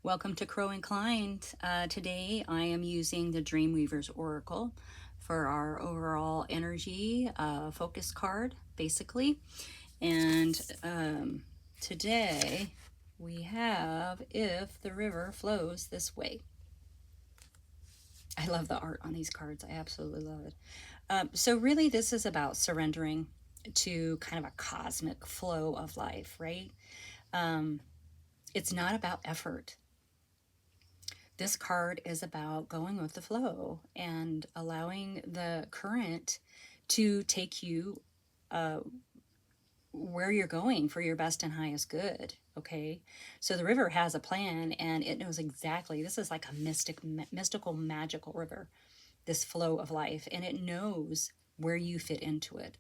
Welcome to Crow Inclined. Today I am using the Dreamweaver's Oracle for our overall energy focus card, basically. And today we have If the River Flows This Way. I love the art on these cards. I absolutely love it. So really this is about surrendering to kind of a cosmic flow of life, right? It's not about effort. This card is about going with the flow and allowing the current to take you where you're going for your best and highest good. Okay, so the river has a plan and it knows exactly. This is like a mystical, magical river, this flow of life, and it knows where you fit into it.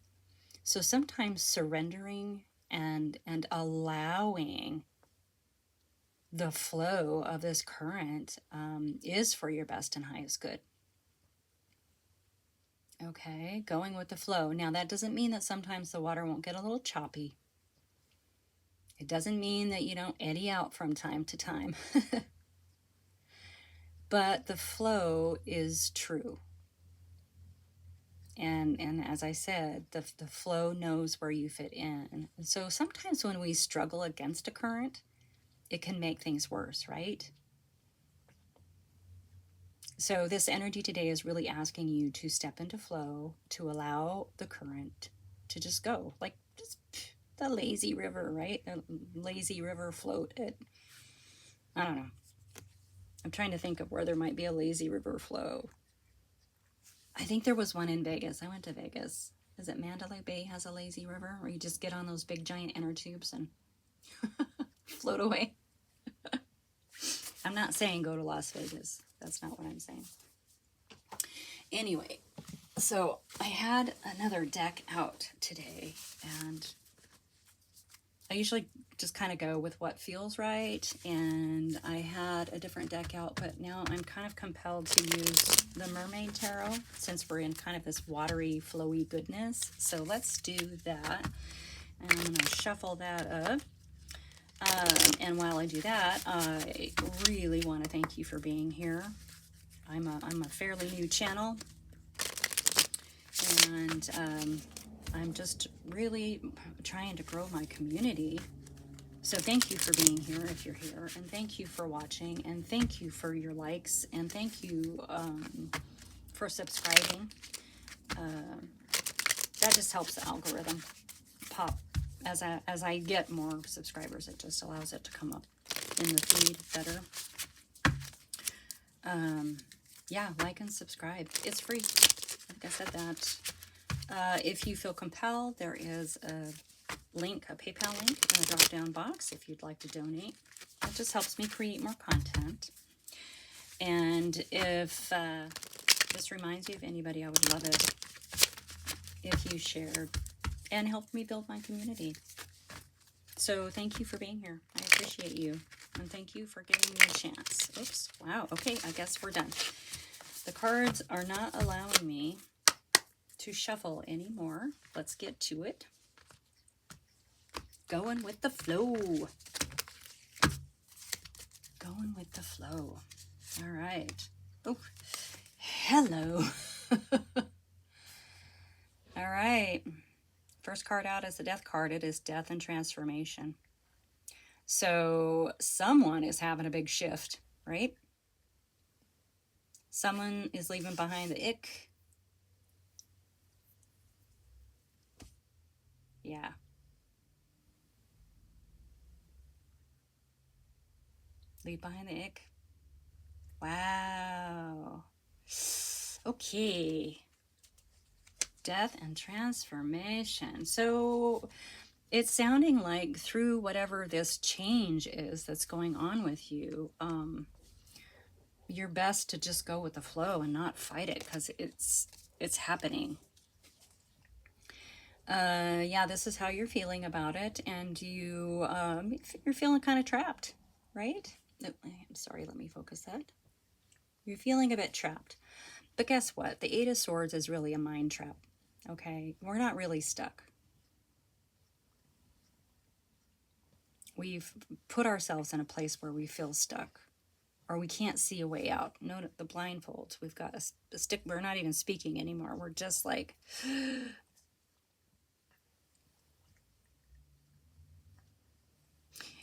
So sometimes surrendering and allowing the flow of this current is for your best and highest good. Okay, going with the flow. Now, that doesn't mean that sometimes the water won't get a little choppy. It doesn't mean that you don't eddy out from time to time. But the flow is true. And as I said, the flow knows where you fit in. And so sometimes when we struggle against a current, it can make things worse, right? So this energy today is really asking you to step into flow, to allow the current to just go, like just the lazy river, right? A lazy river float. I don't know. I'm trying to think of where there might be a lazy river flow. I think there was one in Vegas. I went to Vegas. Is it Mandalay Bay has a lazy river where you just get on those big giant inner tubes and float away? I'm not saying go to Las Vegas. That's not what I'm saying. Anyway, so I had another deck out today, and I usually just kind of go with what feels right, and I had a different deck out, but now I'm kind of compelled to use the Mermaid Tarot since we're in kind of this watery, flowy goodness. So let's do that, and I'm going to shuffle that up. And while I do that, I really want to thank you for being here. I'm a fairly new channel, and I'm just really trying to grow my community. So thank you for being here if you're here, and thank you for watching, and thank you for your likes, and thank you for subscribing. That just helps the algorithm pop. As I get more subscribers, it just allows it to come up in the feed better. Yeah, like and subscribe. It's free. Like I said that. If you feel compelled, there is a link, a PayPal link in the drop-down box if you'd like to donate. It just helps me create more content. And if this reminds you of anybody, I would love it if you shared and helped me build my community. So thank you for being here. I appreciate you. And thank you for giving me a chance. Oops. Wow. Okay, I guess we're done. The cards are not allowing me to shuffle anymore. Let's get to it. Going with the flow. Going with the flow. All right. Oh, hello. All right. First card out is the Death card. It is death and transformation. So someone is having a big shift, right? Someone is leaving behind the ick. Yeah. Leave behind the ick. Wow. Okay. Death and transformation. So it's sounding like through whatever this change is that's going on with you, you're best to just go with the flow and not fight it because it's happening. Yeah, this is how you're feeling about it, and you're feeling kind of trapped, right? Oh, I'm sorry, let me focus that. You're feeling a bit trapped. But guess what? The Eight of Swords is really a mind trap. Okay, we're not really stuck. We've put ourselves in a place where we feel stuck. or we can't see a way out. Note the blindfolds. We've got a stick. We're not even speaking anymore. We're just like,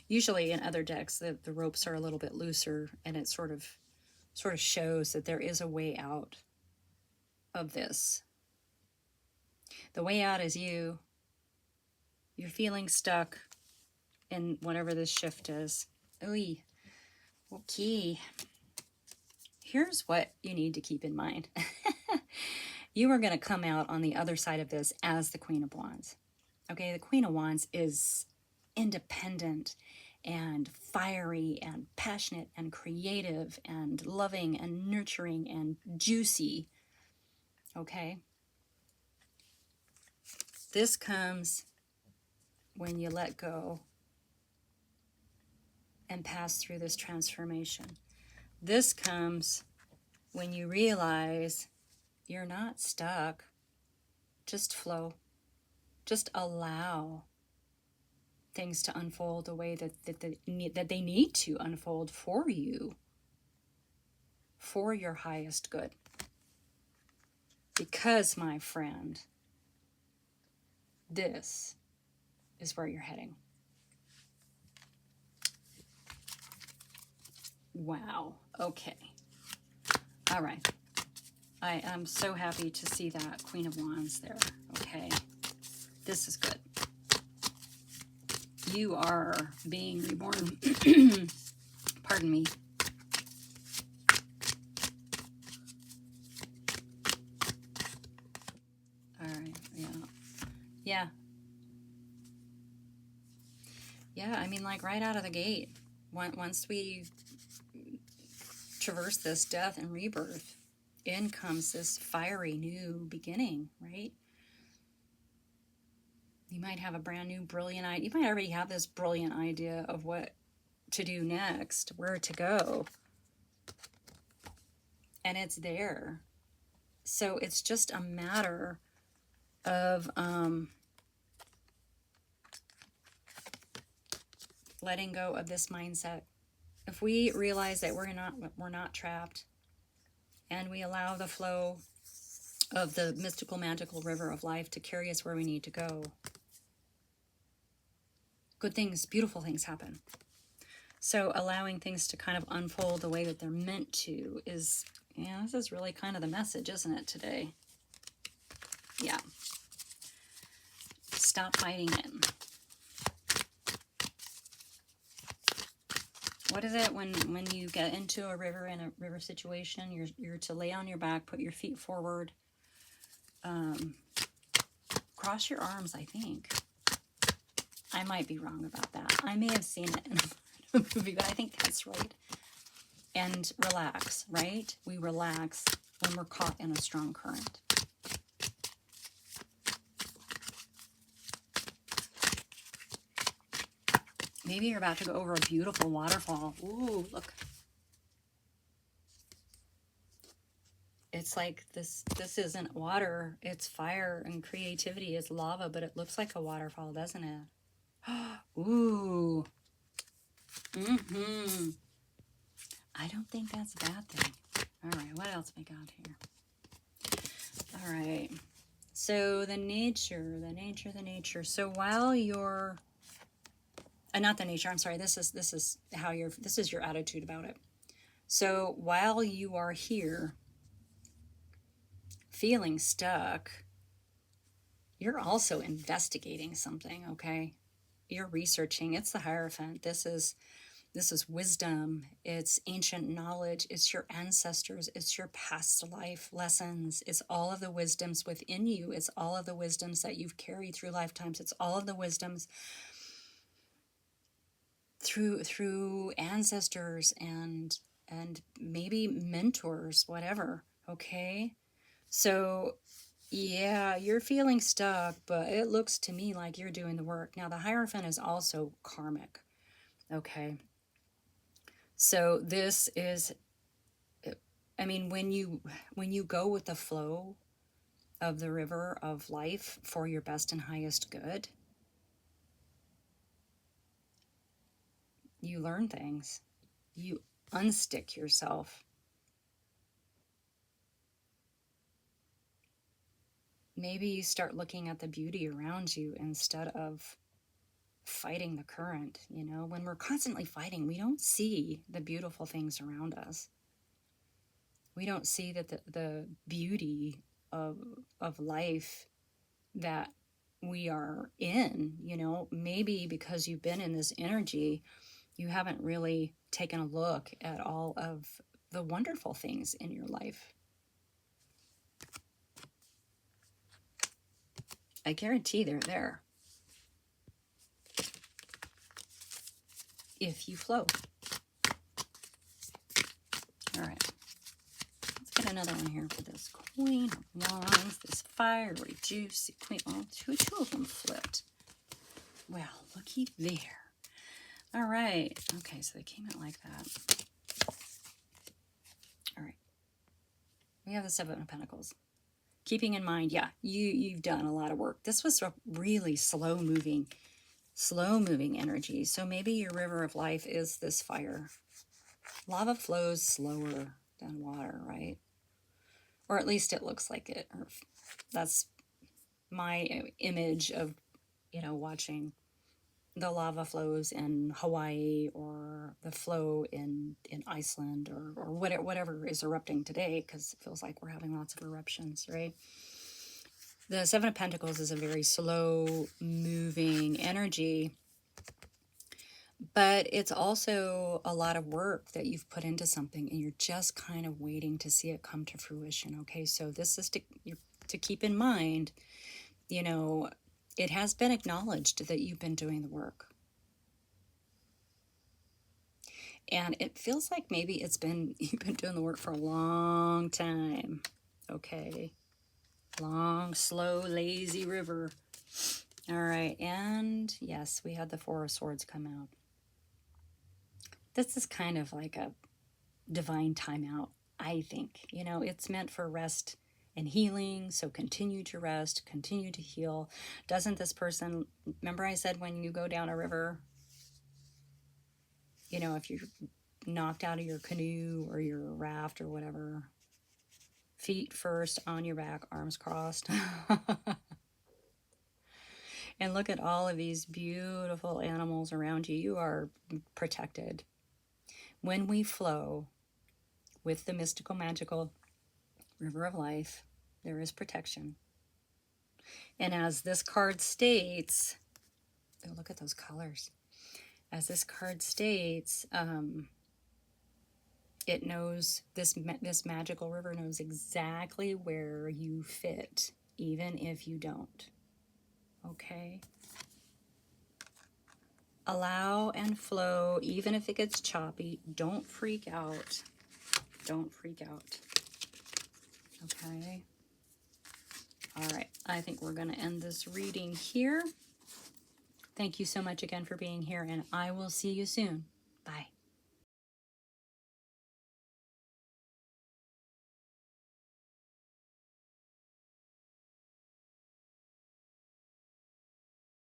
usually in other decks, the ropes are a little bit looser, and it sort of shows that there is a way out of this. The way out is you. You're feeling stuck in whatever this shift is. Oy. Okay. Here's what you need to keep in mind. You are going to come out on the other side of this as the Queen of Wands. Okay, the Queen of Wands is independent and fiery and passionate and creative and loving and nurturing and juicy. Okay? This comes when you let go and pass through this transformation. This comes when you realize you're not stuck. Just flow. Just allow things to unfold the way that they need to unfold for you, for your highest good. Because, my friend, this is where you're heading. Wow. Okay. All right. I am so happy to see that Queen of Wands there. Okay. This is good. You are being reborn. Pardon me. All right. Yeah. Yeah. Yeah. I mean, like right out of the gate, once we traverse this death and rebirth, in comes this fiery new beginning, right? You might have a brand new brilliant idea. You might already have this brilliant idea of what to do next, where to go. And it's there. So it's just a matter of letting go of this mindset. If we realize that we're not trapped, and we allow the flow of the mystical, magical river of life to carry us where we need to go, good things, beautiful things happen. So allowing things to kind of unfold the way that they're meant to is, yeah, this is really kind of the message, isn't it, today? Yeah. Stop fighting it. What is it when you get into a river, in a river situation, you're to lay on your back, put your feet forward, cross your arms, I think. I might be wrong about that. I may have seen it in a movie, but I think that's right. And relax, right? We relax when we're caught in a strong current. Maybe you're about to go over a beautiful waterfall. Ooh, look. It's like this isn't water, it's fire and creativity, it's lava, but it looks like a waterfall, doesn't it? Ooh. Mm-hmm. I don't think that's a bad thing. All right, what else we got here? All right. So the nature. So while you're not the nature, I'm sorry, this is your attitude about it. So while you are here feeling stuck, you're also investigating something, okay? You're researching. It's the Hierophant. This is wisdom. It's ancient knowledge. It's your ancestors. It's your past life lessons. It's all of the wisdoms within you. It's all of the wisdoms that you've carried through lifetimes. It's all of the wisdoms through ancestors and maybe mentors, whatever, okay? So yeah, you're feeling stuck, but it looks to me like you're doing the work. Now the Hierophant is also karmic, okay? So this is, I mean, when you go with the flow of the river of life for your best and highest good, you learn things. You unstick yourself. Maybe you start looking at the beauty around you instead of fighting the current. You know, when we're constantly fighting, we don't see the beautiful things around us. We don't see that the beauty of life that we are in. You know, maybe because you've been in this energy, you haven't really taken a look at all of the wonderful things in your life. I guarantee they're there if you flow. All right. Let's get another one here for this Queen of Wands, this fiery, juicy Queen. Oh, two of them flipped. Well, looky there. All right. Okay, so they came out like that. All right. We have the Seven of Pentacles. Keeping in mind, yeah, you've done a lot of work. This was a really slow moving energy. So maybe your river of life is this fire. Lava flows slower than water, right? Or at least it looks like it. Or that's my image of, you know, watching the lava flows in Hawaii or the flow in Iceland or whatever is erupting today, because it feels like we're having lots of eruptions, right? The Seven of Pentacles is a very slow moving energy, but it's also a lot of work that you've put into something and you're just kind of waiting to see it come to fruition. Okay, so this is to keep in mind, you know, it has been acknowledged that you've been doing the work. And it feels like maybe you've been doing the work for a long time. Okay. Long, slow, lazy river. All right. And yes, we had the Four of Swords come out. This is kind of like a divine timeout, I think. You know, it's meant for rest and healing. So continue to rest, continue to heal. Doesn't this person, remember I said when you go down a river, you know, if you're knocked out of your canoe or your raft or whatever, feet first on your back, arms crossed. And look at all of these beautiful animals around you. You are protected. When we flow with the mystical, magical river of life, there is protection. And as this card states, oh, look at those colors. As this card states, it knows, this magical river knows exactly where you fit, even if you don't. Okay? Allow and flow, even if it gets choppy. Don't freak out. Don't freak out. Okay? All right. I think we're going to end this reading here. Thank you so much again for being here, and I will see you soon.